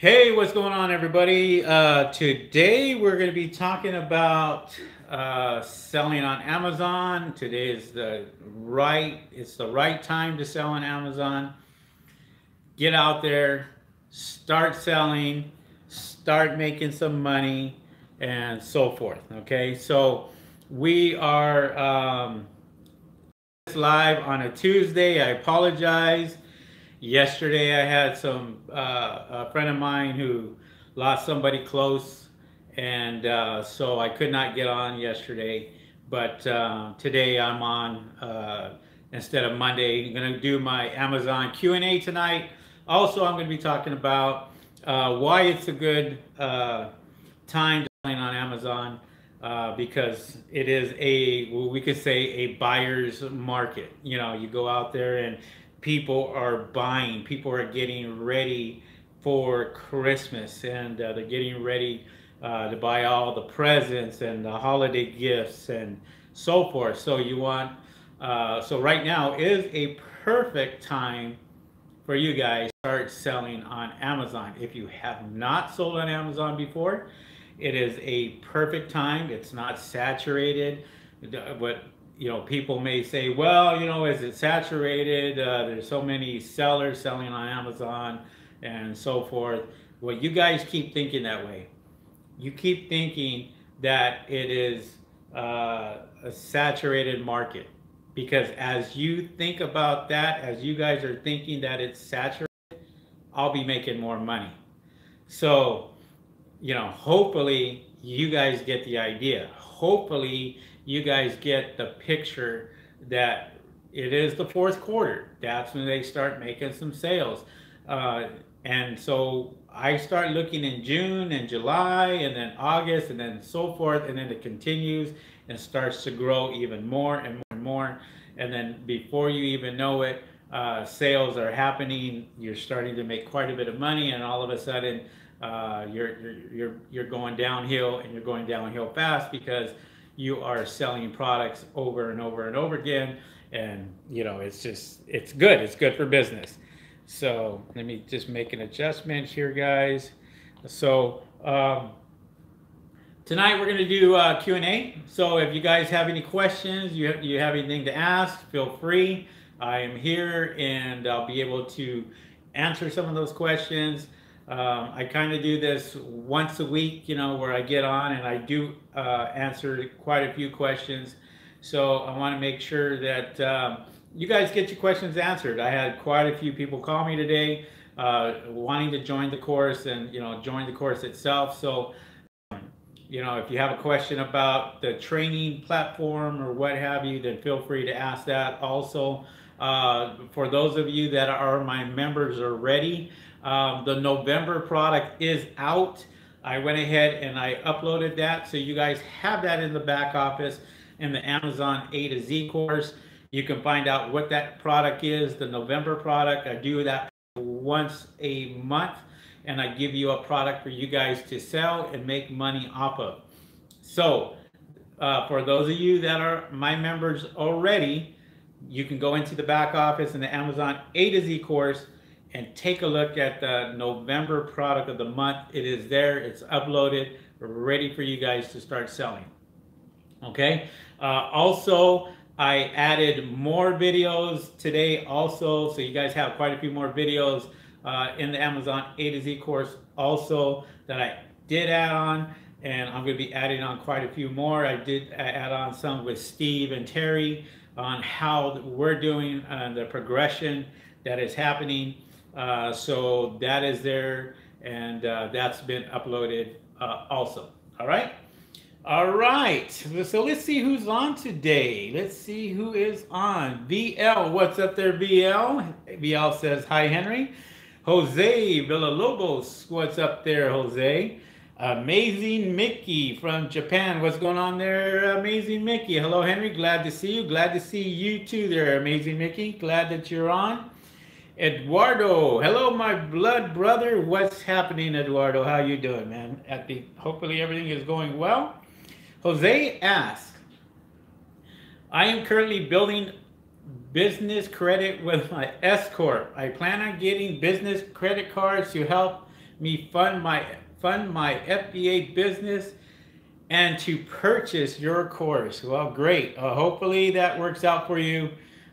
Hey, what's going on, everybody? Today we're going to be talking about selling on Amazon. Today is it's the right time to sell on Amazon. Get out there, start selling, start making some money, and so forth. Okay, so we are live on a Tuesday. I apologize. Yesterday, I had a friend of mine who lost somebody close, and so I could not get on yesterday. But today I'm on instead of Monday. I'm going to do my Amazon Q&A tonight. Also, I'm going to be talking about why it's a good time to sign on Amazon. Because it is we could say a buyer's market. You know, you go out there and people are buying, people are getting ready for Christmas, and they're getting ready to buy all the presents and the holiday gifts and so forth. So so right now is a perfect time for you guys to start selling on Amazon. If you have not sold on Amazon before, it is a perfect time. It's not saturated. What people may say, well, is it saturated? There's so many sellers selling on Amazon and so forth. Well, you guys keep thinking that way. You keep thinking that it is a saturated market, because as you think about that, as you guys are thinking that it's saturated, I'll be making more money. So hopefully you guys get the idea. Hopefully you guys get the picture that it is the fourth quarter. That's when they start making some sales. And so I start looking in June and July and then August and then so forth. And then it continues and starts to grow even more and more and more. And then before you even know it, sales are happening. You're starting to make quite a bit of money, and all of a sudden, you're going downhill, and you're going downhill fast because you are selling products over and over and over again, and it's good for business. So let me just make an adjustment here, guys. So tonight we're going to do Q&A. So if you guys have any questions, you have anything to ask, feel free. I am here and I'll be able to answer some of those questions. I kind of do this once a week, where I get on and I do answer quite a few questions. So I want to make sure that you guys get your questions answered. I had quite a few people call me today wanting to join the course and, join the course itself. So, if you have a question about the training platform or what have you, then feel free to ask that. Also, for those of you that are my members already, the November product is out. I went ahead and I uploaded that, so you guys have that in the back office in the Amazon A to Z course. You can find out what that product is, the November product. I do that once a month, and I give you a product for you guys to sell and make money off of. So for those of you that are my members already, you can go into the back office in the Amazon A to Z course and take a look at the November product of the month. It is there, it's uploaded, ready for you guys to start selling. Okay. Also, I added more videos today also, so you guys have quite a few more videos in the Amazon A to Z course also that I did add on, and I'm going to be adding on quite a few more. I did add on some with Steve and Terry on how we're doing the progression that is happening. So that is there, and that's been uploaded also. All right. All right. So let's see who's on today. Let's see who is on. VL, what's up there, VL? VL says, hi, Henry. Jose Villalobos, what's up there, Jose? Amazing Mickey from Japan. What's going on there, Amazing Mickey? Hello, Henry. Glad to see you. Glad to see you too there, Amazing Mickey. Glad that you're on. Eduardo, hello, my blood brother. What's happening, Eduardo? How you doing, man? Hopefully everything is going well. Jose asks, I am currently building business credit with my S Corp. I plan on getting business credit cards to help me fund my FBA business and to purchase your course. Well, great. Hopefully that works out for you,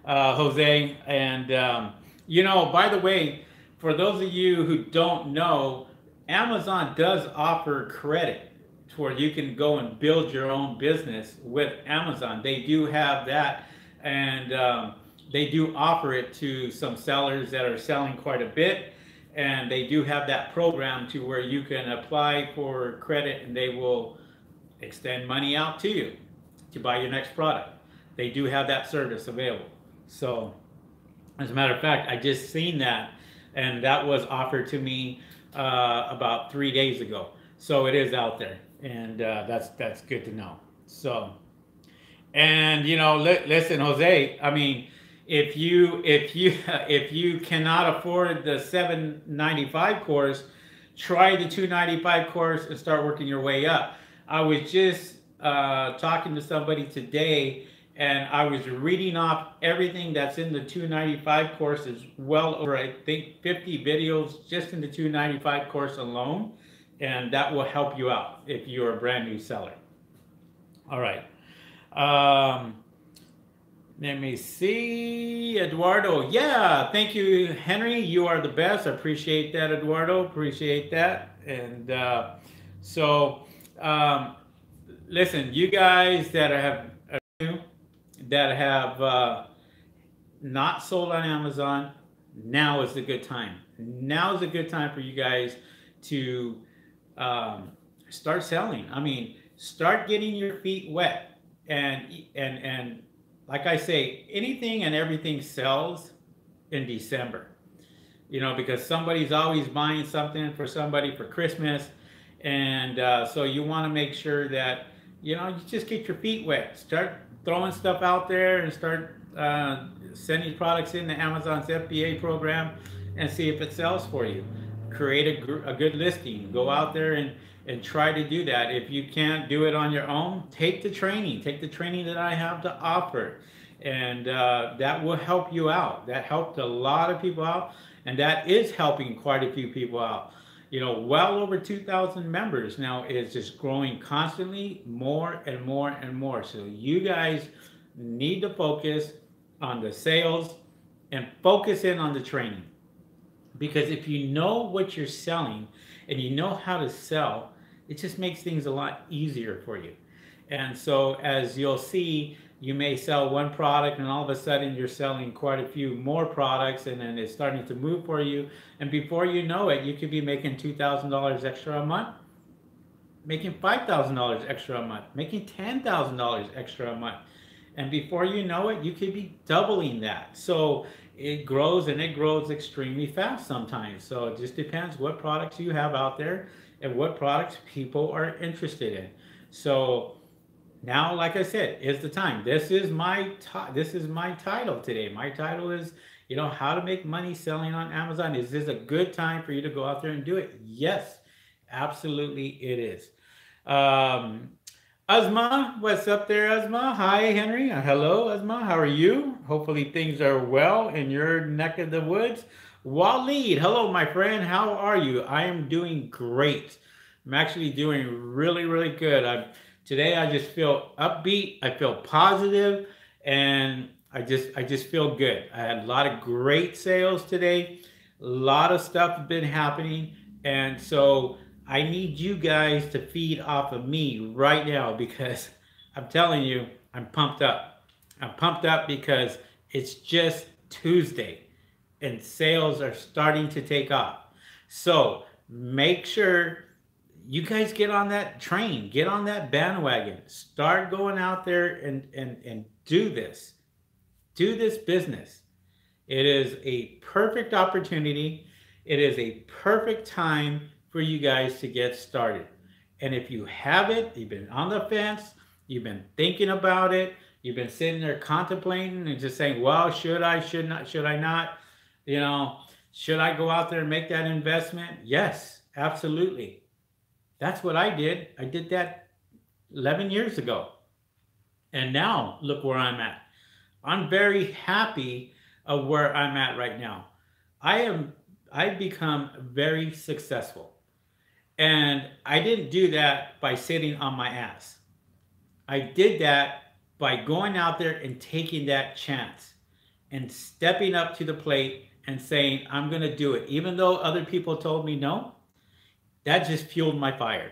Jose. And, you know, by the way, for those of you who don't know, Amazon does offer credit to where you can go and build your own business with Amazon. They do have that, and they do offer it to some sellers that are selling quite a bit. And they do have that program to where you can apply for credit and they will extend money out to you to buy your next product. They do have that service available. So as a matter of fact, I just seen that, and that was offered to me about 3 days ago. So it is out there, and that's good to know. So, and you know, listen, Jose, I mean, if you cannot afford the $795 course, try the $295 course and start working your way up. I was just talking to somebody today, and I was reading off everything that's in the $295 course. Is well over, I think, 50 videos just in the $295 course alone, and that will help you out if you're a brand new seller. All right. Let me see. Eduardo. Yeah, thank you, Henry. You are the best. I appreciate that, Eduardo. Appreciate that. And listen, you guys that have not sold on Amazon, now is a good time. Now is a good time for you guys to start selling. I mean, start getting your feet wet, and like I say, anything and everything sells in December. You know, because somebody's always buying something for somebody for Christmas. And so you want to make sure that, you know, you just get your feet wet. Start throwing stuff out there and start sending products into Amazon's FBA program and see if it sells for you. Create a good listing. Go out there and try to do that. If you can't do it on your own, take the training. Take the training that I have to offer. And that will help you out. That helped a lot of people out. And that is helping quite a few people out. You know, well over 2,000 members now. Is just growing constantly, more and more and more. So you guys need to focus on the sales and focus in on the training. Because if you know what you're selling and you know how to sell, it just makes things a lot easier for you. And so as you'll see, you may sell one product and all of a sudden you're selling quite a few more products, and then it's starting to move for you. And before you know it, you could be making $2,000 extra a month, making $5,000 extra a month, making $10,000 extra a month. And before you know it, you could be doubling that. So it grows, and it grows extremely fast sometimes. So it just depends what products you have out there and what products people are interested in. So now, like I said, is the time. This is my title today. My title is, you know, how to make money selling on Amazon. Is this a good time for you to go out there and do it? Yes, absolutely it is. Asma, what's up there, Asma? Hi, Henry. Hello, Asma. How are you? Hopefully things are well in your neck of the woods. Waleed, hello, my friend. How are you? I am doing great. I'm actually doing really, really good. Today I just feel upbeat. I feel positive, and I just feel good. I had a lot of great sales today. A lot of stuff has been happening, and so I need you guys to feed off of me right now, because I'm telling you, I'm pumped up. I'm pumped up because it's just Tuesday and sales are starting to take off. So make sure you guys get on that train, get on that bandwagon, start going out there and do this. Do this business. It is a perfect opportunity. It is a perfect time for you guys to get started. And if you haven't, you've been on the fence, you've been thinking about it, you've been sitting there contemplating and just saying, well, should I, should I not? You know, should I go out there and make that investment? Yes, absolutely. That's what I did. I did that 11 years ago. And now look where I'm at. I'm very happy of where I'm at right now. I've become very successful. And I didn't do that by sitting on my ass. I did that by going out there and taking that chance and stepping up to the plate and saying, I'm going to do it. Even though other people told me no, that just fueled my fire.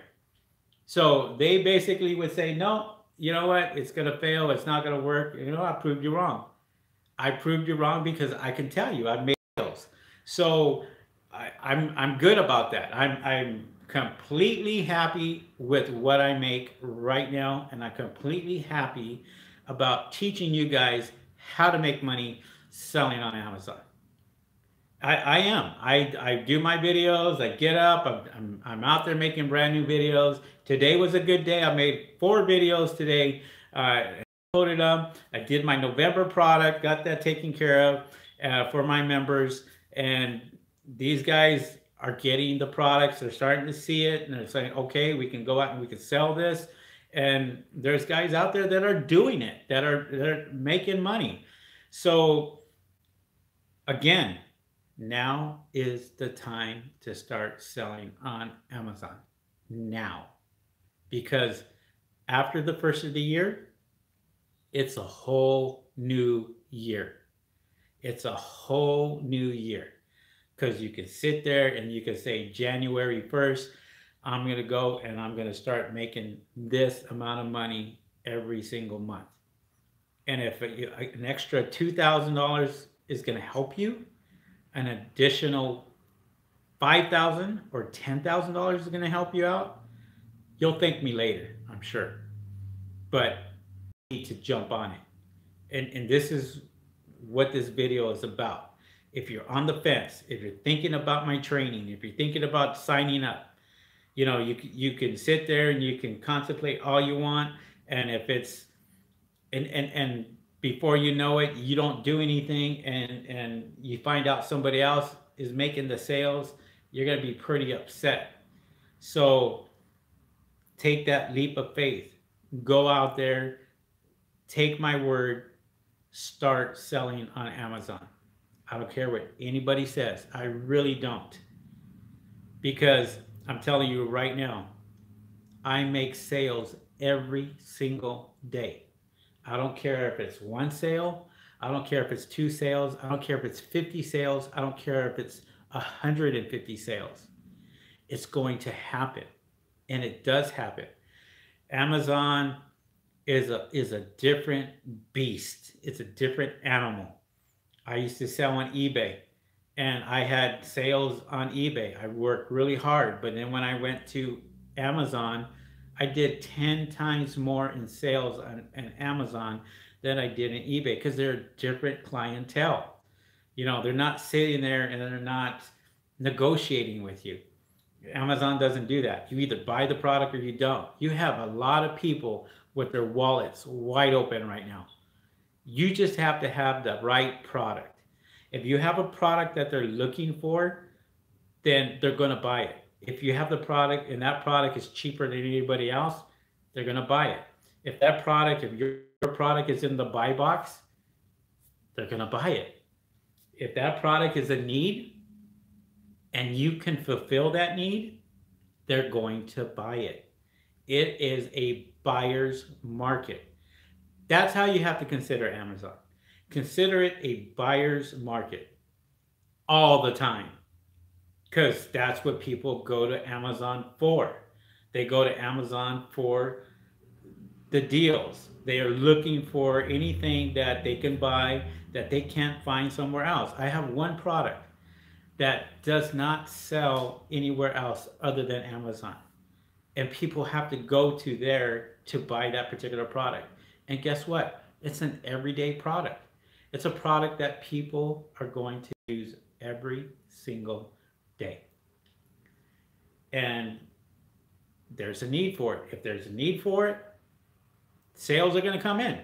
So they basically would say, no, you know what? It's going to fail. It's not going to work. You know, I proved you wrong. I proved you wrong because I can tell you I've made sales. So I'm good about that. I'm completely happy with what I make right now, and I'm completely happy about teaching you guys how to make money selling on Amazon. I am. I do my videos. I get up. I'm out there making brand new videos. Today was a good day. I made 4 videos today. Loaded them. I did my November product. Got that taken care of for my members. And these guys are getting the products. They're starting to see it, and they're saying, okay, we can go out and we can sell this. And there's guys out there that are doing it, that are making money. So again, now is the time to start selling on Amazon. Now. Because after the first of the year, it's a whole new year. It's a whole new year. Because you can sit there and you can say January 1st, I'm going to go and I'm going to start making this amount of money every single month. And if an extra $2,000 is going to help you, an additional $5,000 or $10,000 is going to help you out, you'll thank me later, I'm sure. But you need to jump on it. And this is what this video is about. If you're on the fence, if you're thinking about my training, if you're thinking about signing up, you know, you can sit there and you can contemplate all you want. And if it's, and before you know it, you don't do anything, and you find out somebody else is making the sales, you're going to be pretty upset. So take that leap of faith. Go out there, take my word, start selling on Amazon. I don't care what anybody says. I really don't. Because I'm telling you right now, I make sales every single day. I don't care if it's 1 sale. I don't care if it's 2 sales. I don't care if it's 50 sales. I don't care if it's 150 sales. It's going to happen. And it does happen. Amazon is a different beast. It's a different animal. I used to sell on eBay, and I had sales on eBay. I worked really hard, but then when I went to Amazon, I did 10 times more in sales on Amazon than I did in eBay, because they're a different clientele. You know, they're not sitting there and they're not negotiating with you. Amazon doesn't do that. You either buy the product or you don't. You have a lot of people with their wallets wide open right now. You just have to have the right product. If you have a product that they're looking for, then they're going to buy it. If you have the product and that product is cheaper than anybody else, they're going to buy it. If that product, if your product is in the buy box, they're going to buy it. If that product is a need and you can fulfill that need, they're going to buy it. It is a buyer's market. That's how you have to consider Amazon. Consider it a buyer's market all the time, because that's what people go to Amazon for. They go to Amazon for the deals. They are looking for anything that they can buy that they can't find somewhere else. I have one product that does not sell anywhere else other than Amazon. And people have to go to there to buy that particular product. And guess what? It's an everyday product. It's a product that people are going to use every single day. And there's a need for it. If there's a need for it, sales are going to come in.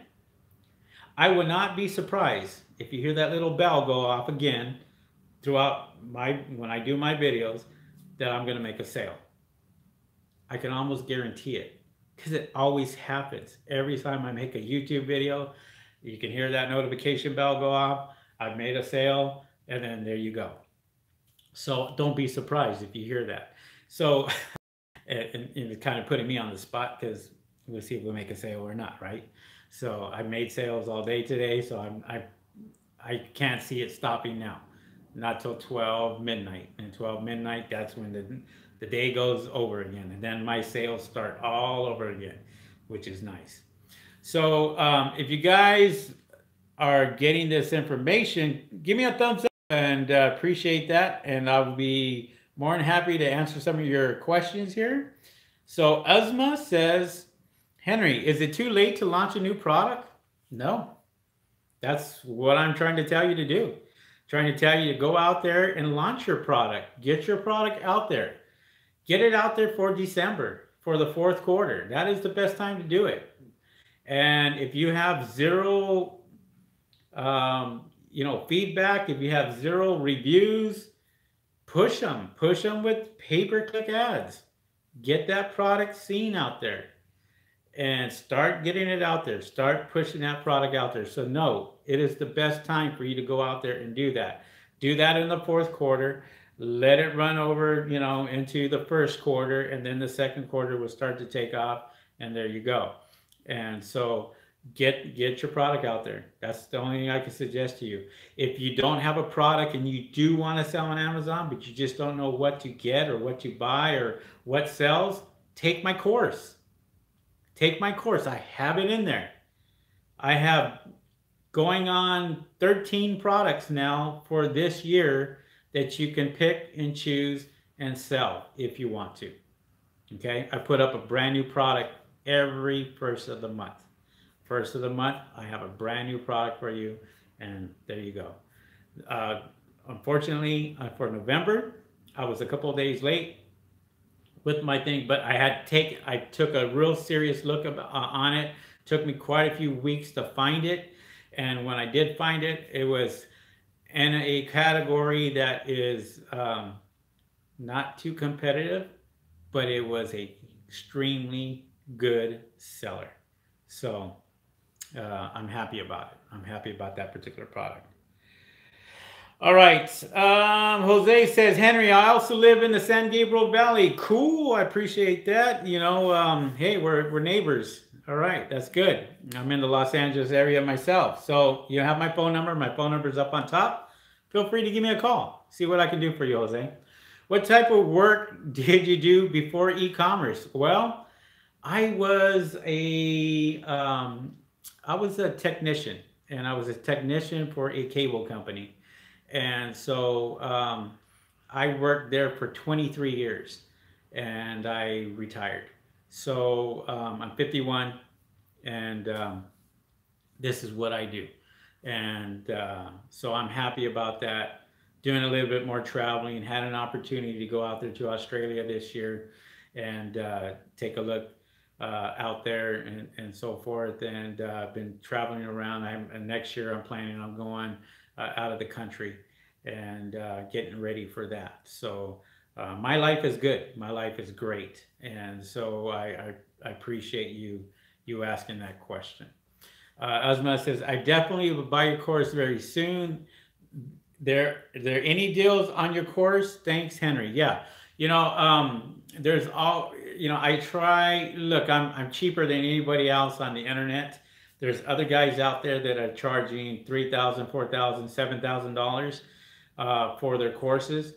I would not be surprised if you hear that little bell go off again throughout when I do my videos, that I'm going to make a sale. I can almost guarantee it, because it always happens. Every time I make a YouTube video, you can hear that notification bell go off. I've made a sale, and then there you go. So don't be surprised if you hear that. So and it's kind of putting me on the spot because we'll see if we make a sale or not, right? So I made sales all day today, so I can't see it stopping now, not till 12 midnight. And 12 midnight, that's when the day goes over again, and then my sales start all over again, which is nice. So if you guys are getting this information, give me a thumbs up and appreciate that. And I'll be more than happy to answer some of your questions here. So Uzma says, Henry, is it too late to launch a new product? No, that's what I'm trying to tell you to do. Trying to tell you to go out there and launch your product. Get your product out there. Get it out there for December, for the fourth quarter. That is the best time to do it. And if you have zero feedback, if you have zero reviews, push them with pay-per-click ads. Get that product seen out there and start getting it out there. Start pushing that product out there. So no, it is the best time for you to go out there and do that. Do that in the fourth quarter. Let it run over, into the first quarter, and then the second quarter will start to take off, and there you go. And so get your product out there. That's the only thing I can suggest to you. If you don't have a product and you do want to sell on Amazon, but you just don't know what to get or what to buy or what sells, take my course. Take my course. I have it in there. I have going on 13 products now for this year that you can pick and choose and sell if you want to. Okay? I put up a brand new product every first of the month. First of the month, I have a brand new product for you, and there you go. Unfortunately, for November, I was a couple of days late with my thing, but I took a real serious look on it. Took me quite a few weeks to find it, and when I did find it, it was in a category that is not too competitive, but it was a extremely good seller. So I'm happy about it. I'm happy about that particular product. All right. Jose says, Henry, I also live in the San Gabriel Valley. Cool. I appreciate that. Hey, we're neighbors. All right. That's good. I'm in the Los Angeles area myself. So you have my phone number. My phone number is up on top. Feel free to give me a call. See what I can do for you, Jose. What type of work did you do before e-commerce? Well, I was a technician, and I was a technician for a cable company. And so I worked there for 23 years, and I retired. So I'm 51, and this is what I do. And so I'm happy about that. Doing a little bit more traveling, had an opportunity to go out there to Australia this year and take a look out there and so forth. And been traveling around. And next year I'm planning on going out of the country and getting ready for that. So my life is good. My life is great. And so I appreciate you asking that question. Asma says, I definitely will buy your course very soon. There any deals on your course? Thanks, Henry. Yeah. There's all, I try, look, I'm cheaper than anybody else on the internet. There's other guys out there that are charging $3,000, $4,000, $7,000 for their courses.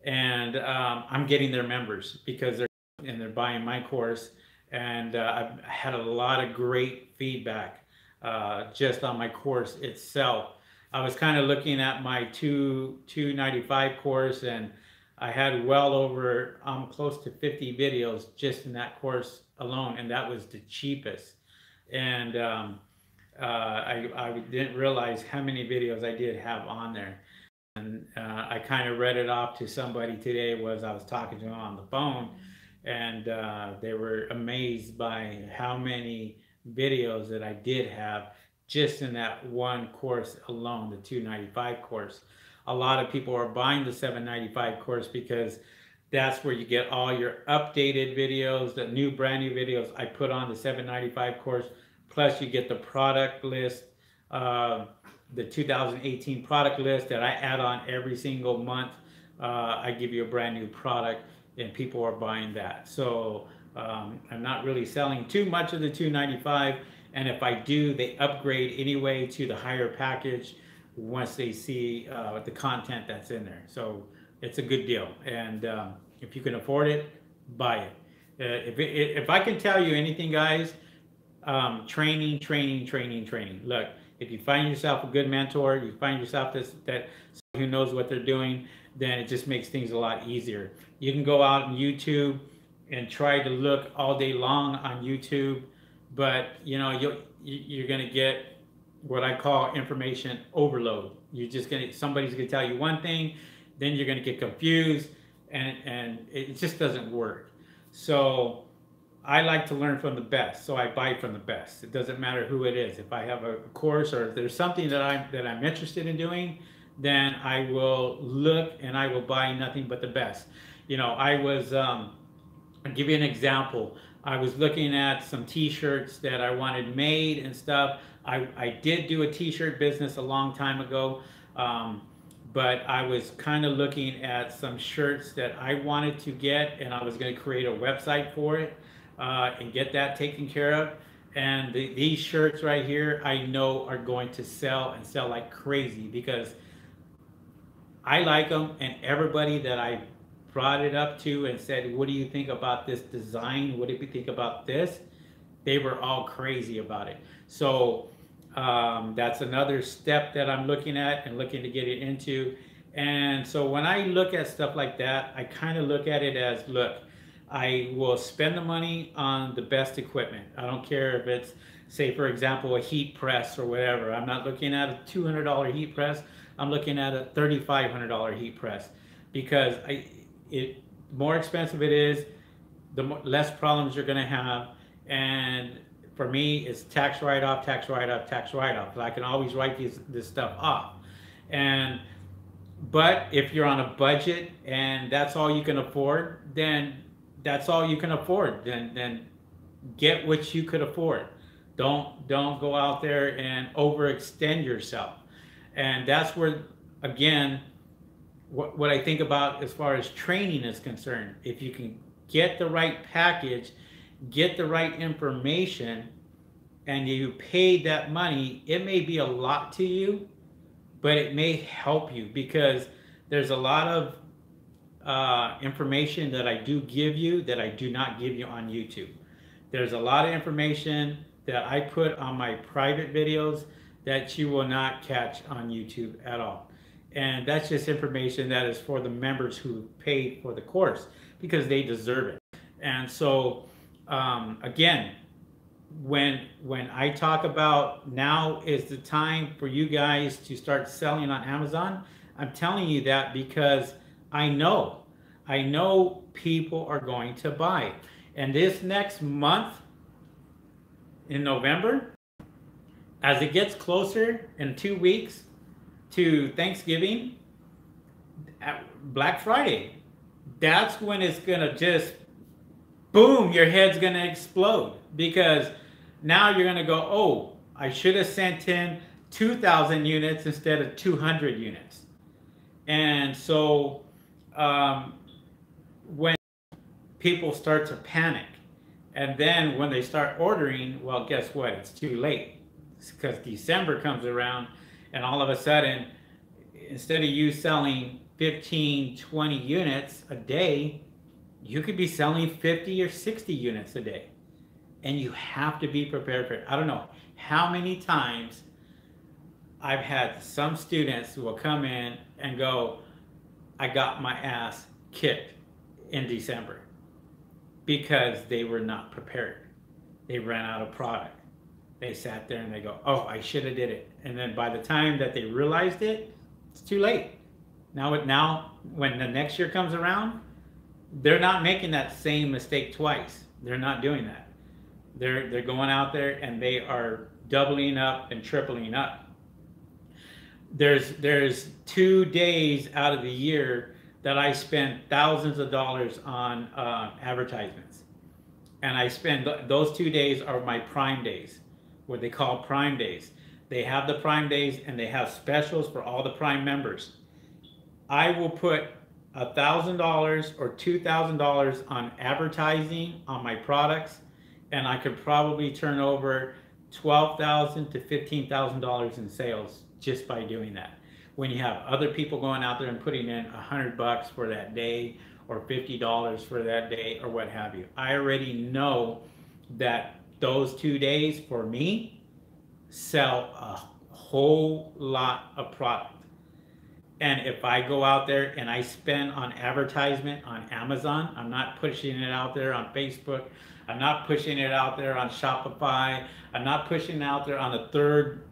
And I'm getting their members because they're buying my course. And I've had a lot of great feedback just on my course itself. I was kind of looking at my $295 course, and I had well over close to 50 videos just in that course alone, and that was the cheapest. And I didn't realize how many videos I did have on there. And I kind of read it off to somebody today. I was talking to them on the phone, and they were amazed by how many videos that I did have just in that one course alone, the $295 course. A lot of people are buying the $795 course because that's where you get all your updated videos, the brand new videos I put on the $795 course. Plus you get the product list, the 2018 product list that I add on every single month. I give you a brand new product and people are buying that. So I'm not really selling too much of the 295, and if I do, they upgrade anyway to the higher package once they see the content that's in there. So it's a good deal, and if you can afford it, buy it. If I can tell you anything, guys, training, training, training, training. Look, if you find yourself a good mentor, you find yourself that who knows what they're doing, then it just makes things a lot easier. You can go out on YouTube and try to look all day long on YouTube, but you know you're gonna get what I call information overload. Somebody's gonna tell you one thing, then you're gonna get confused, and it just doesn't work. So I like to learn from the best, so I buy from the best. It doesn't matter who it is. If I have a course or if there's something that I'm interested in doing, then I will look and I will buy nothing but the best. You know, I'll give you an example. I was looking at some t-shirts that I wanted made and stuff. I did do a t-shirt business a long time ago, but I was kind of looking at some shirts that I wanted to get, and I was going to create a website for it and get that taken care of. And these shirts right here, I know are going to sell and sell like crazy because I like them, and everybody that I brought it up to and said, what do you think about this design? What do you think about this? They were all crazy about it. So that's another step that I'm looking at and looking to get it into. And so when I look at stuff like that, I kind of look at it as, look, I will spend the money on the best equipment. I don't care if it's, say, for example, a heat press or whatever. I'm not looking at a $200 heat press. I'm looking at a $3,500 heat press, because more expensive it is, the less problems you're going to have. And for me, it's tax write-off, tax write-off, tax write-off. I can always write this stuff off. But if you're on a budget and that's all you can afford, then that's all you can afford. Then get what you could afford. Don't go out there and overextend yourself. And that's where, again, what I think about as far as training is concerned. If you can get the right package, get the right information, and you pay that money, it may be a lot to you, but it may help you, because there's a lot of information that I do give you that I do not give you on YouTube. There's a lot of information that I put on my private videos that you will not catch on YouTube at all. And that's just information that is for the members who paid for the course, because they deserve it. And so, again, when I talk about now is the time for you guys to start selling on Amazon, I'm telling you that because I know people are going to buy. And this next month, in November, as it gets closer in 2 weeks to Thanksgiving, at Black Friday, that's when it's gonna just boom, your head's gonna explode, because now you're gonna go, oh, I should have sent in 2,000 units instead of 200 units. And so when people start to panic, and then when they start ordering, well, guess what? It's too late, because December comes around, and all of a sudden, instead of you selling 15, 20 units a day, you could be selling 50 or 60 units a day. And you have to be prepared for it. I don't know how many times I've had some students who will come in and go, I got my ass kicked in December, because they were not prepared. They ran out of product. They sat there and they go, oh, I should have did it. And then by the time that they realized it, it's too late. Now when the next year comes around, they're not making that same mistake twice. They're not doing that. They're going out there and they are doubling up and tripling up. There's 2 days out of the year that I spend thousands of dollars on advertisements. And I spend, those 2 days are my prime days, what they call prime days. They have the prime days and they have specials for all the prime members. I will put $1,000 or $2,000 on advertising on my products, and I could probably turn over $12,000 to $15,000 in sales just by doing that. When you have other people going out there and putting in $100 for that day or $50 for that day or what have you, I already know that those 2 days for me sell a whole lot of product. And if I go out there and I spend on advertisement on Amazon, I'm not pushing it out there on Facebook, I'm not pushing it out there on Shopify, I'm not pushing it out there on a third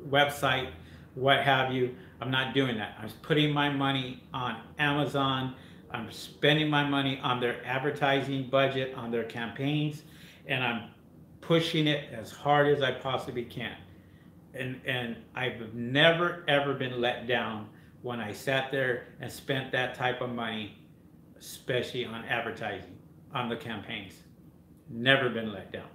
website, what have you. I'm not doing that. I'm putting my money on Amazon. I'm spending my money on their advertising budget, on their campaigns, and I'm pushing it as hard as I possibly can. And I've never ever been let down when I sat there and spent that type of money, especially on advertising, on the campaigns. Never been let down.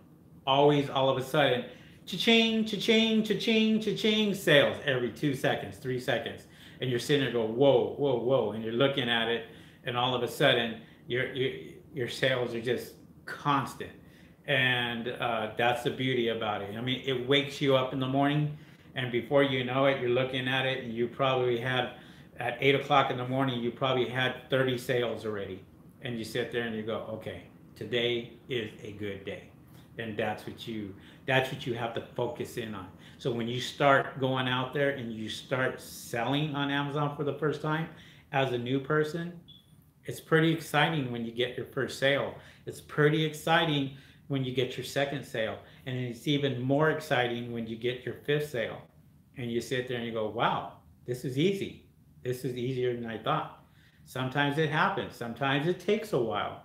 Always, all of a sudden, cha-ching, cha-ching, cha-ching, cha-ching, sales every 2 seconds, 3 seconds. And you're sitting there going, whoa, whoa, whoa. And you're looking at it, and all of a sudden, your sales are just constant. And that's the beauty about it. I mean, it wakes you up in the morning, and before you know it, you're looking at it, and you probably have, at 8 o'clock in the morning, you probably had 30 sales already. And you sit there and you go, okay, today is a good day. And that's what you have to focus in on. So when you start going out there and you start selling on Amazon for the first time as a new person, it's pretty exciting when you get your first sale. It's pretty exciting when you get your second sale. And it's even more exciting when you get your fifth sale. And you sit there and you go, wow, this is easy. This is easier than I thought. Sometimes it happens. Sometimes it takes a while.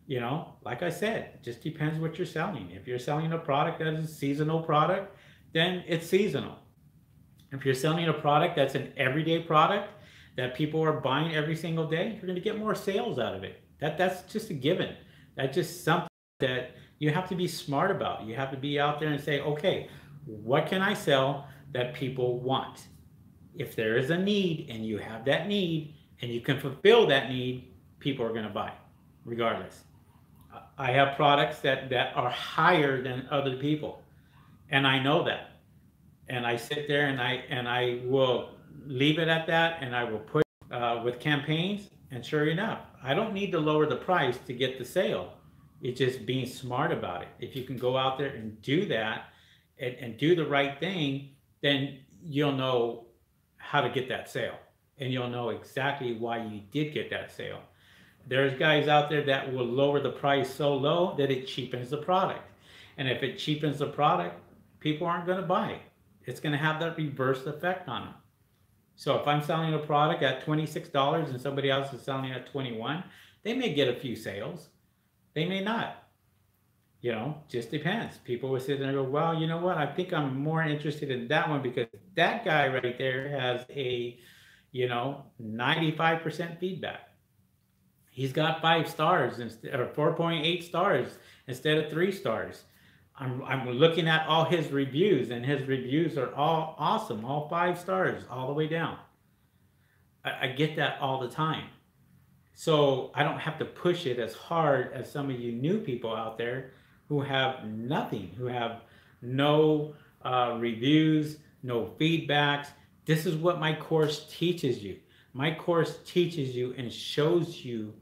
You know, like I said, it just depends what you're selling. If you're selling a product that is a seasonal product, then it's seasonal. If you're selling a product that's an everyday product that people are buying every single day, you're going to get more sales out of it. That's just a given. That's just something that you have to be smart about. You have to be out there and say, okay, what can I sell that people want? If there is a need and you have that need and you can fulfill that need, people are going to buy regardless. I have products that are higher than other people, and I know that. And I sit there and I will leave it at that, and I will put with campaigns. And sure enough, I don't need to lower the price to get the sale. It's just being smart about it. If you can go out there and do that and do the right thing, then you'll know how to get that sale, and you'll know exactly why you did get that sale. There's guys out there that will lower the price so low that it cheapens the product. And if it cheapens the product, people aren't going to buy it. It's going to have that reverse effect on them. So if I'm selling a product at $26 and somebody else is selling it at $21, they may get a few sales. They may not. You know, just depends. People will sit there and go, well, you know what? I think I'm more interested in that one because that guy right there has a, 95% feedback. He's got 5 stars instead, or 4.8 stars instead of 3 stars. I'm looking at all his reviews, and his reviews are all awesome, all 5 stars, all the way down. I get that all the time. So I don't have to push it as hard as some of you new people out there who have nothing, who have no reviews, no feedbacks. This is what my course teaches you. My course teaches you and shows you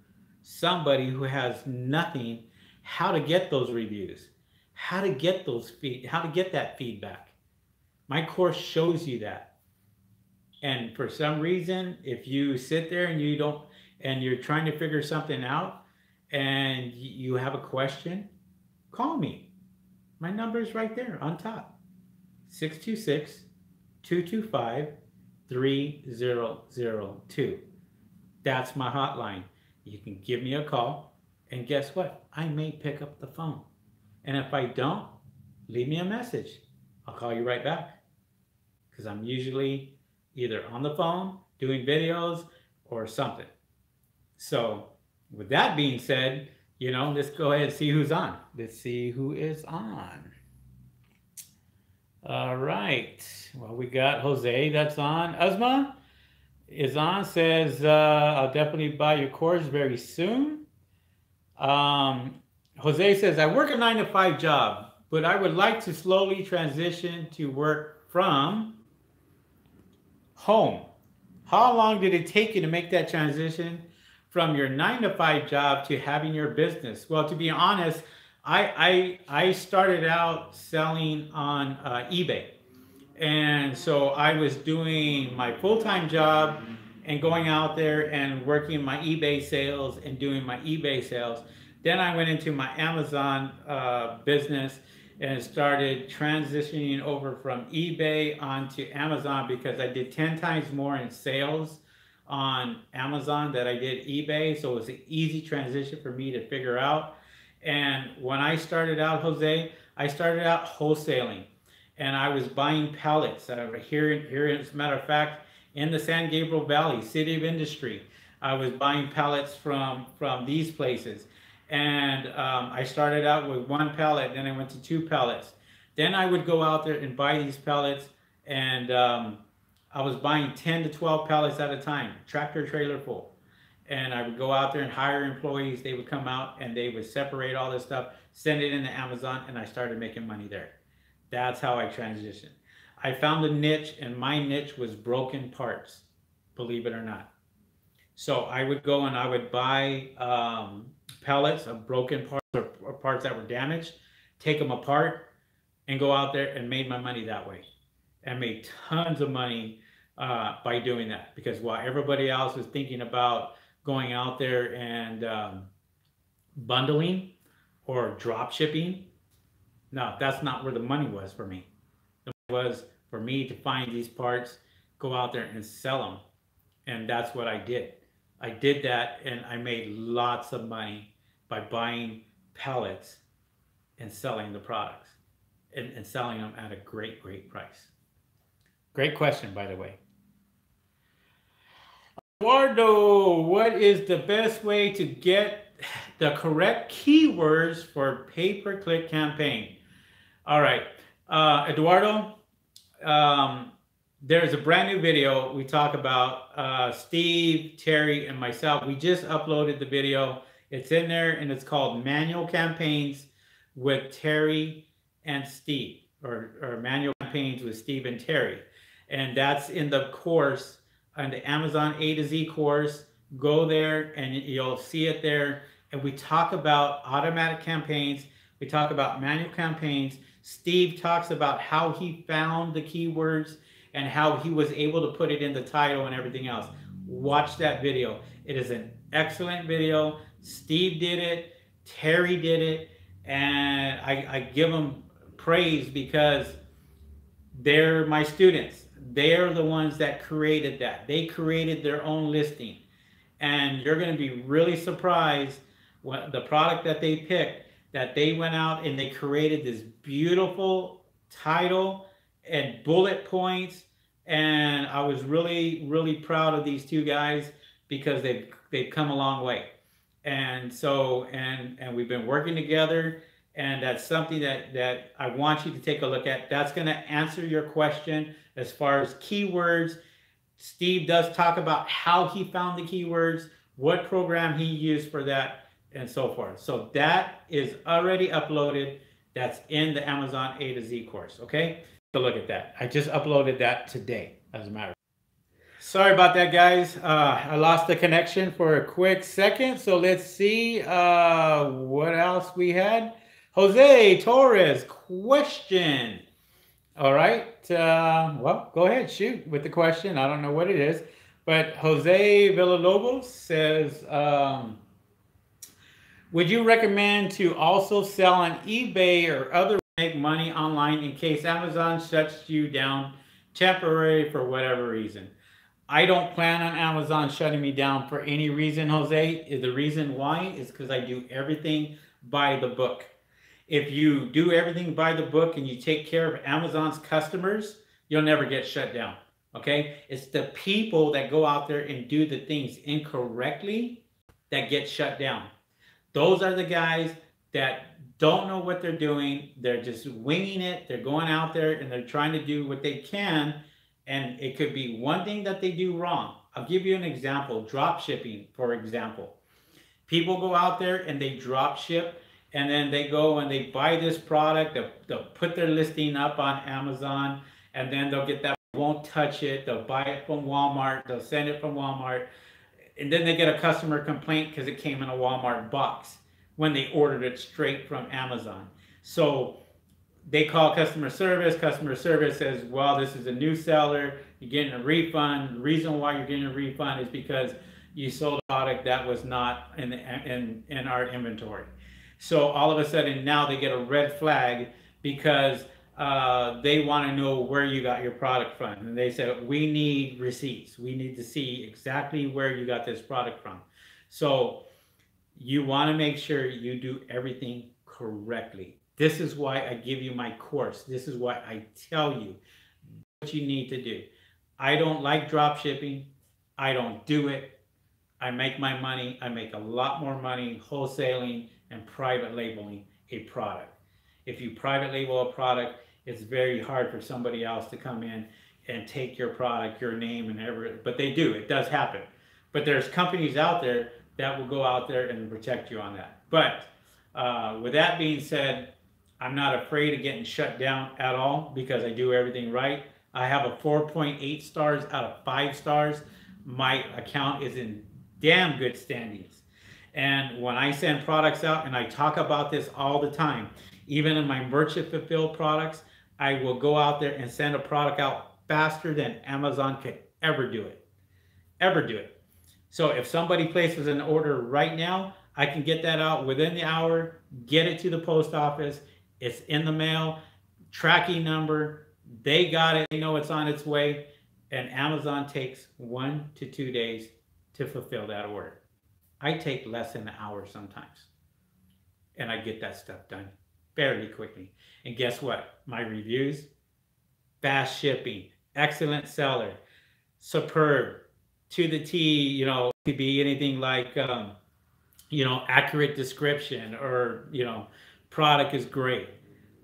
somebody who has nothing, how to get those reviews, how to get that feedback. My course shows you that. And for some reason, if you sit there and you're trying to figure something out and you have a question, call me. My number is right there on top. 626-225-3002. That's my hotline. You can give me a call, and guess what? I may pick up the phone. And if I don't, leave me a message. I'll call you right back. Because I'm usually either on the phone, doing videos, or something. So, with that being said, let's go ahead and see who's on. Let's see who is on. All right. Well, we got Jose that's on. Uzma is on, says, I'll definitely buy your course very soon. Jose says, I work a 9 to 5 job, but I would like to slowly transition to work from home. How long did it take you to make that transition from your 9 to 5 job to having your business? Well, to be honest, I started out selling on eBay. And so I was doing my full-time job and going out there and working my eBay sales and doing my eBay sales. Then I went into my Amazon business and started transitioning over from eBay onto Amazon because I did 10 times more in sales on Amazon than I did eBay. So it was an easy transition for me to figure out. And when I started out, Jose, I started out wholesaling. And I was buying pallets here, as a matter of fact, in the San Gabriel Valley, City of Industry. I was buying pallets from these places. And I started out with 1 pallet, then I went to 2 pallets. Then I would go out there and buy these pallets, and I was buying 10 to 12 pallets at a time, tractor trailer full. And I would go out there and hire employees. They would come out and they would separate all this stuff, send it into Amazon, and I started making money there. That's how I transitioned. I found a niche, and my niche was broken parts, believe it or not. So I would go and I would buy pallets of broken parts or parts that were damaged, take them apart, and go out there and made my money that way. And made tons of money by doing that, because while everybody else was thinking about going out there and bundling or drop shipping, no, that's not where the money was for me. The money was for me to find these parts, go out there and sell them. And that's what I did. I did that, and I made lots of money by buying pallets and selling the products and selling them at a great, great price. Great question, by the way. Eduardo, what is the best way to get the correct keywords for pay-per-click campaign? All right, Eduardo, there's a brand new video we talk about, Steve, Terry, and myself. We just uploaded the video. It's in there, and it's called Manual Campaigns with Terry and Steve, or Manual Campaigns with Steve and Terry. And that's in the course, on the Amazon A to Z course. Go there and you'll see it there. And we talk about automatic campaigns. We talk about manual campaigns. Steve talks about how he found the keywords and how he was able to put it in the title and everything else. Watch that video. It is an excellent video. Steve did it, Terry did it, and I give them praise because they're my students. They're the ones that created that. They created their own listing. And you're going to be really surprised what the product that they picked, that they went out and they created this beautiful title and bullet points. And I was really, really proud of these two guys because they've come a long way. And so, and we've been working together. And that's something that I want you to take a look at. That's going to answer your question as far as keywords. Steve does talk about how he found the keywords, what program he used for that, and so forth. So that is already uploaded. That's in the Amazon A to Z course, okay? So look at that. I just uploaded that today, as a matter of fact. Sorry about that, guys. I lost the connection for a quick second. So let's see what else we had. Jose Torres, question. All right. Well, go ahead, shoot with the question. I don't know what it is. But Jose Villalobos says, would you recommend to also sell on eBay or other make money online in case Amazon shuts you down temporarily for whatever reason? I don't plan on Amazon shutting me down for any reason, Jose. The reason why is because I do everything by the book. If you do everything by the book and you take care of Amazon's customers, you'll never get shut down, okay? It's the people that go out there and do the things incorrectly that get shut down. Those are the guys that don't know what they're doing. They're just winging it. They're going out there and they're trying to do what they can. And it could be one thing that they do wrong. I'll give you an example. Drop shipping, for example. People go out there and they drop ship, and then they go and they buy this product. They'll put their listing up on Amazon, and then they'll get that, won't touch it. They'll buy it from Walmart. They'll send it from Walmart. And then they get a customer complaint because it came in a Walmart box when they ordered it straight from Amazon. So they call customer service. Customer service says, well, this is a new seller. You're getting a refund. The reason why you're getting a refund is because you sold a product that was not in our inventory. So all of a sudden now they get a red flag because they want to know where you got your product from. And they said, we need receipts. We need to see exactly where you got this product from. So you want to make sure you do everything correctly. This is why I give you my course. This is why I tell you what you need to do. I don't like drop shipping. I don't do it. I make my money. I make a lot more money wholesaling and private labeling a product. If you private label a product, it's very hard for somebody else to come in and take your product, your name, and everything. But they do. It does happen. But there's companies out there that will go out there and protect you on that. But with that being said, I'm not afraid of getting shut down at all because I do everything right. I have a 4.8 stars out of 5 stars. My account is in damn good standings. And when I send products out, and I talk about this all the time, even in my merchant fulfilled products, I will go out there and send a product out faster than Amazon could ever do it. Ever do it. So if somebody places an order right now, I can get that out within the hour, get it to the post office, it's in the mail, tracking number, they got it, they know it's on its way, and Amazon takes 1 to 2 days to fulfill that order. I take less than an hour sometimes, and I get that stuff done fairly quickly. And guess what? My reviews, fast shipping, excellent seller, superb, to the T, you know, could be anything like, you know, accurate description or, you know, product is great.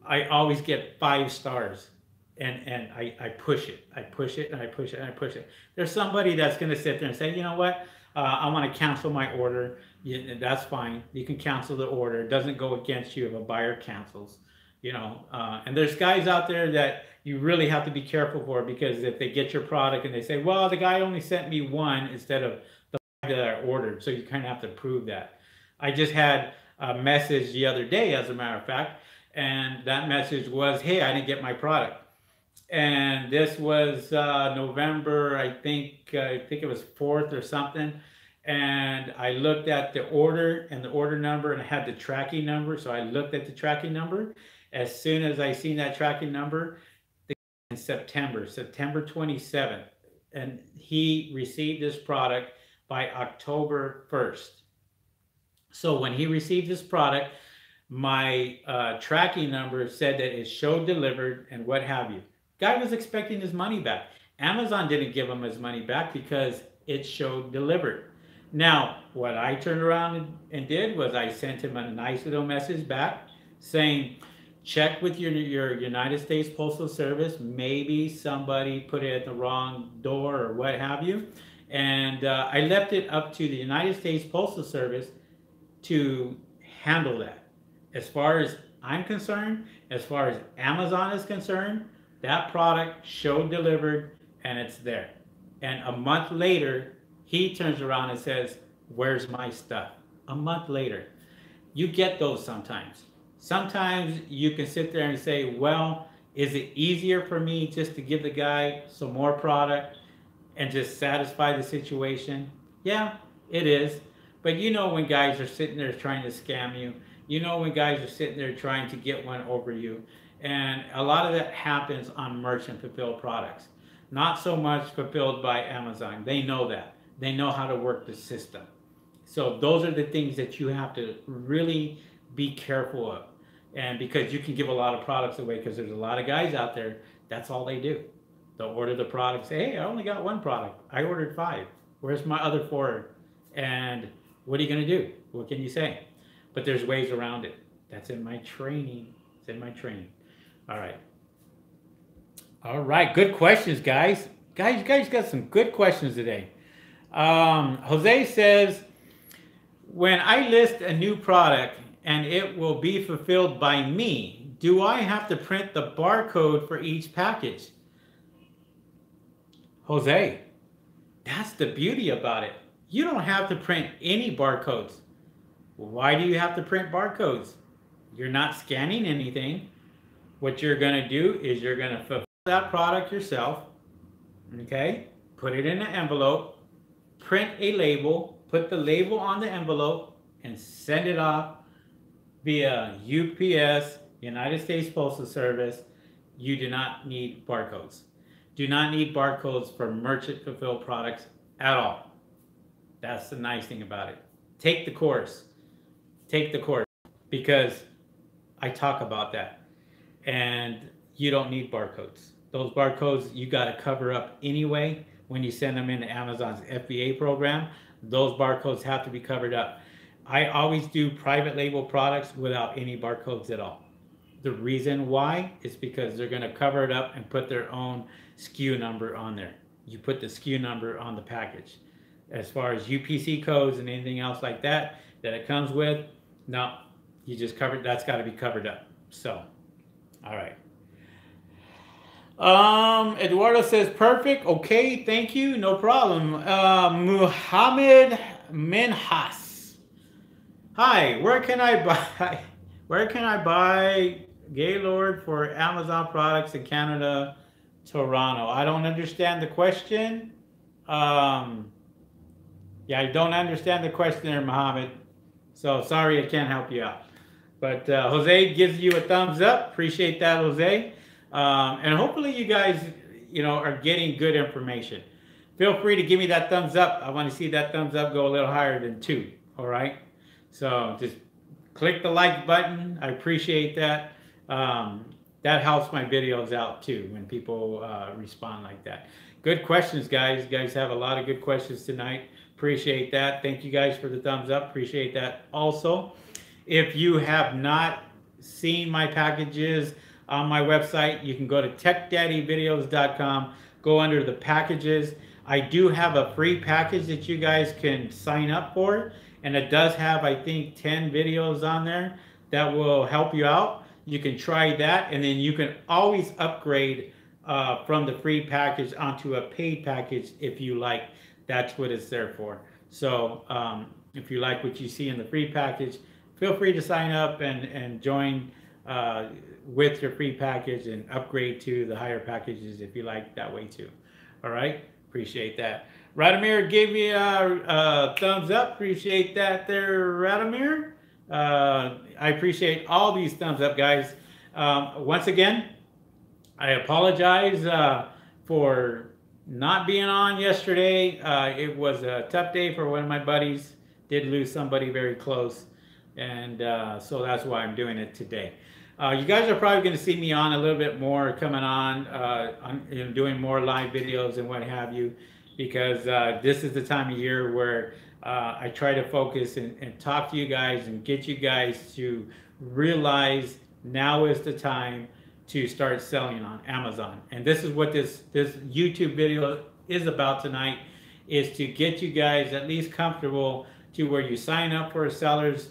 I always get 5 stars. And I push it. I push it and I push it and I push it. There's somebody that's going to sit there and say, you know what? I want to cancel my order. Yeah, that's fine. You can cancel the order. It doesn't go against you if a buyer cancels. You know, and there's guys out there that you really have to be careful for, because if they get your product and they say, well, the guy only sent me 1 instead of the 5 that I ordered. So you kind of have to prove that. I just had a message the other day, as a matter of fact, and that message was, hey, I didn't get my product. And this was November, I think it was 4th or something. And I looked at the order and the order number, and I had the tracking number. So I looked at the tracking number. As soon as I seen that tracking number, in September 27th, and he received this product by October 1st. So when he received this product, my tracking number said that it showed delivered and what have you. Guy was expecting his money back. Amazon didn't give him his money back because it showed delivered. Now, what I turned around and did was I sent him a nice little message back saying, check with your United States Postal Service. Maybe somebody put it at the wrong door or what have you. And I left it up to the United States Postal Service to handle that. As far as I'm concerned, as far as Amazon is concerned, that product showed delivered and it's there. And a month later, he turns around and says, where's my stuff? A month later. You get those sometimes. Sometimes you can sit there and say, well, is it easier for me just to give the guy some more product and just satisfy the situation? Yeah, it is. But you know when guys are sitting there trying to scam you. You know when guys are sitting there trying to get one over you. And a lot of that happens on merchant fulfilled products. Not so much fulfilled by Amazon. They know that. They know how to work the system. So those are the things that you have to really be careful of. And because you can give a lot of products away, because there's a lot of guys out there, that's all they do. They'll order the product, say, hey, I only got 1 product. I ordered 5. Where's my other 4? And what are you going to do? What can you say? But there's ways around it. That's in my training. It's in my training. All right. All right. Good questions, guys. You guys got some good questions today. Jose says, when I list a new product and it will be fulfilled by me, do I have to print the barcode for each package? Jose, that's the beauty about it. You don't have to print any barcodes. Why do you have to print barcodes? You're not scanning anything. What you're going to do is you're going to fulfill that product yourself. Okay? Put it in an envelope, print a label, put the label on the envelope, and send it off via UPS, United States Postal Service. You do not need barcodes. Do not need barcodes for merchant fulfilled products at all. That's the nice thing about it. Take the course. Take the course, because I talk about that. And you don't need barcodes. Those barcodes you got to cover up anyway when you send them into Amazon's FBA program. Those barcodes have to be covered up. I always do private label products without any barcodes at all. The reason why is because they're going to cover it up and put their own SKU number on there. You put the SKU number on the package. As far as UPC codes and anything else like that it comes with, no, you just covered, that's got to be covered up. So, all right. Eduardo says, perfect. Okay, thank you. No problem. Muhammad Minhas. Hi, where can I buy Gaylord for Amazon products in Canada, Toronto? I don't understand the question. Yeah, I don't understand the question there, Muhammad. So sorry I can't help you out. But Jose gives you a thumbs up. Appreciate that, Jose. And hopefully you guys, are getting good information. Feel free to give me that thumbs up. I want to see that thumbs up go a little higher than 2. All right. So just click the like button. I appreciate that. That helps my videos out too when people respond like that. Good questions, guys. You guys have a lot of good questions tonight. Appreciate that. Thank you guys for the thumbs up. Appreciate that also. If you have not seen my packages on my website, you can go to techdaddyvideos.com, go under the packages. I do have a free package that you guys can sign up for, and it does have, I think, 10 videos on there that will help you out. You can try that, and then you can always upgrade from the free package onto a paid package if you like. That's what it's there for. So if you like what you see in the free package, feel free to sign up and join with your free package and upgrade to the higher packages if you like that way too. All right, appreciate that. Radomir gave me a thumbs up. Appreciate that there, Radomir. I appreciate all these thumbs up, guys. Once again, I apologize for not being on yesterday. It was a tough day for one of my buddies. Did lose somebody very close, and so that's why I'm doing it today. You guys are probably going to see me on a little bit more, coming on, doing more live videos and what have you, because this is the time of year where I try to focus and talk to you guys and get you guys to realize now is the time to start selling on Amazon. And this is what this YouTube video is about tonight, is to get you guys at least comfortable to where you sign up for a seller's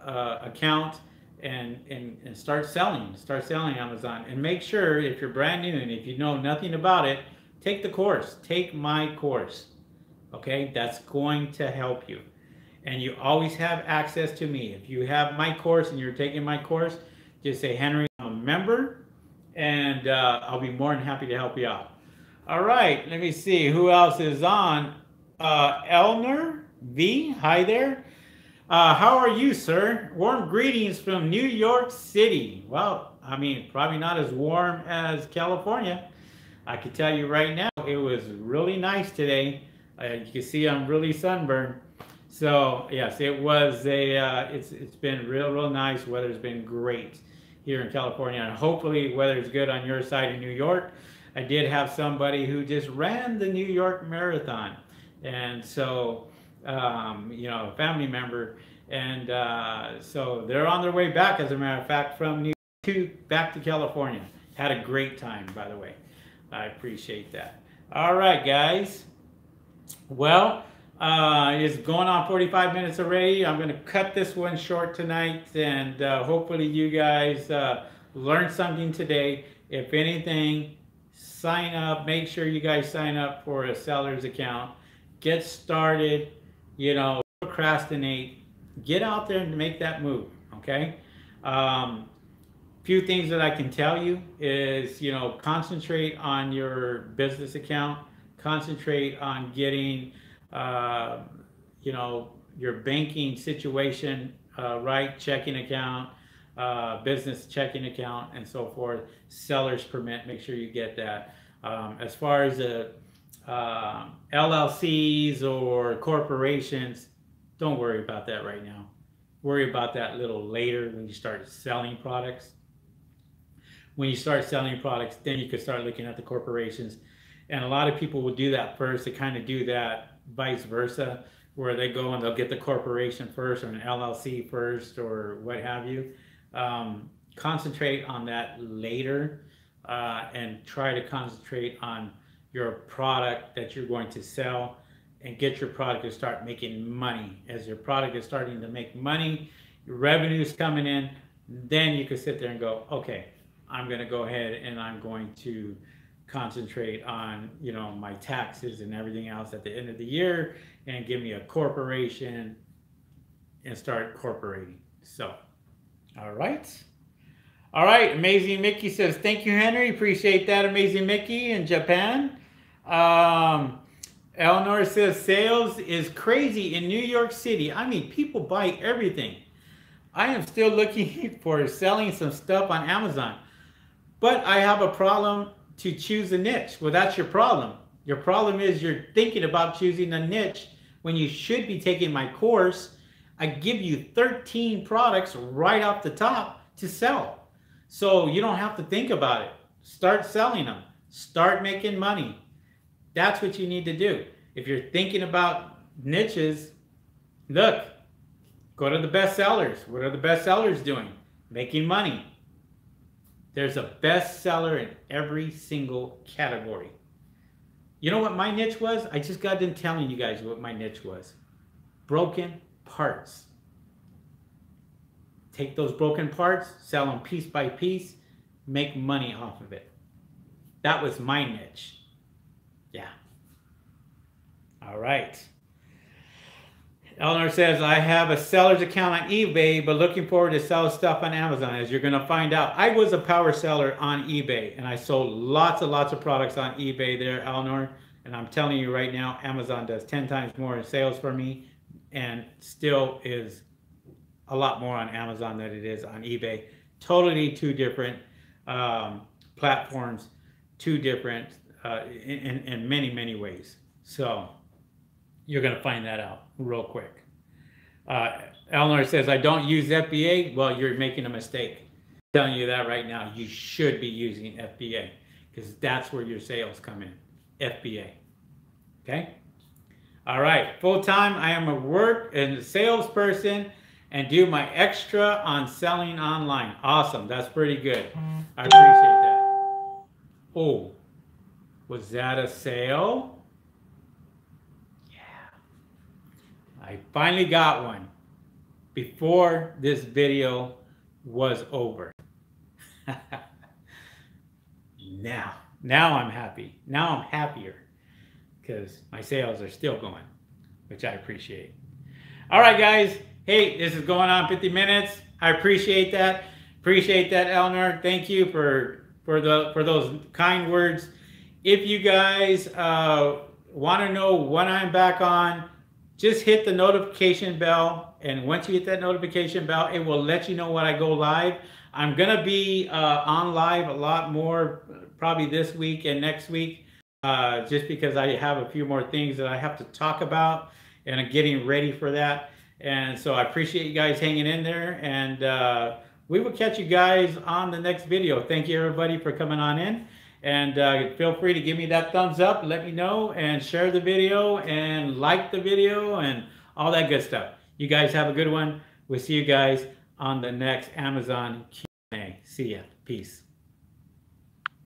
account and start selling Amazon. And make sure, if you're brand new and if you know nothing about it, take the course. Take my course. Okay, that's going to help you. And you always have access to me. If you have my course and you're taking my course, just say, Henry, I'm a member, and I'll be more than happy to help you out. All right, let me see who else is on. Elmer V, hi there. How are you, sir? Warm greetings from New York City. Well, I mean, probably not as warm as California. I can tell you right now, it was really nice today. You can see I'm really sunburned. So yes, it was it's been real nice. Weather's been great here in California, and hopefully weather's good on your side in New York. I did have somebody who just ran the New York Marathon, and so a family member, And so they're on their way back, as a matter of fact, from New York back to California. Had a great time, by the way. I appreciate that. All right, guys. Well, it's going on 45 minutes already. I'm going to cut this one short tonight, and hopefully you guys learned something today. If anything, sign up. Make sure you guys sign up for a seller's account. Get started. You know, procrastinate. Get out there and make that move, okay? Few things that I can tell you is, you know, concentrate on your business account. Concentrate on getting, you know, your banking situation right, checking account, business checking account, and so forth. Seller's permit, make sure you get that. As far as the LLCs or corporations, don't worry about that right now. Worry about that a little later when you start selling products. When you start selling products, then you can start looking at the corporations. And a lot of people will do that first. They kind of do that vice versa, where they go and they'll get the corporation first or an LLC first or what have you. Concentrate on that later and try to concentrate on your product that you're going to sell and get your product to start making money. As your product is starting to make money, your revenue is coming in, then you can sit there and go, okay, I'm going to go ahead and I'm going to concentrate on, you know, my taxes and everything else at the end of the year and give me a corporation and start corporating. So, all right. All right. Amazing Mickey says, thank you, Henry. Appreciate that, Amazing Mickey in Japan. Elinor says, sales is crazy in New York City. I mean, people buy everything. I am still looking for selling some stuff on Amazon, but I have a problem to choose a niche. Well, that's your problem. Your problem is you're thinking about choosing a niche when you should be taking my course. I give you 13 products right off the top to sell. So you don't have to think about it. Start selling them. Start making money. That's what you need to do. If you're thinking about niches, look, go to the best sellers. What are the best sellers doing? Making money. There's a bestseller in every single category. You know what my niche was? I just got done telling you guys what my niche was. Broken parts. Take those broken parts, sell them piece by piece, make money off of it. That was my niche. Yeah. All right. Elinor says, I have a seller's account on eBay, but looking forward to sell stuff on Amazon. As you're going to find out, I was a power seller on eBay, and I sold lots of products on eBay there, Elinor. And I'm telling you right now, Amazon does 10 times more in sales for me, and still is a lot more on Amazon than it is on eBay. Totally two different platforms, two different in many ways. So you're going to find that out real quick. Elinor says, I don't use FBA. Well, you're making a mistake. I'm telling you that right now. You should be using FBA because that's where your sales come in. FBA. Okay? All right. Full time, I am a work and a salesperson and do my extra on selling online. Awesome. That's pretty good. I appreciate that. Oh, was that a sale? I finally got one before this video was over. Now I'm happy. Now I'm happier because my sales are still going, which I appreciate. All right, guys. Hey, this is going on 50 minutes. I appreciate that. Appreciate that, Elinor. Thank you for those kind words. If you guys want to know when I'm back on, just hit the notification bell, and once you hit that notification bell, it will let you know when I go live. I'm going to be on live a lot more probably this week and next week, just because I have a few more things that I have to talk about, and I'm getting ready for that. And so I appreciate you guys hanging in there, and we will catch you guys on the next video. Thank you, everybody, for coming on in. And feel free to give me that thumbs up, let me know, and share the video, and like the video, and all that good stuff. You guys have a good one. We'll see you guys on the next Amazon Q&A. See ya. Peace.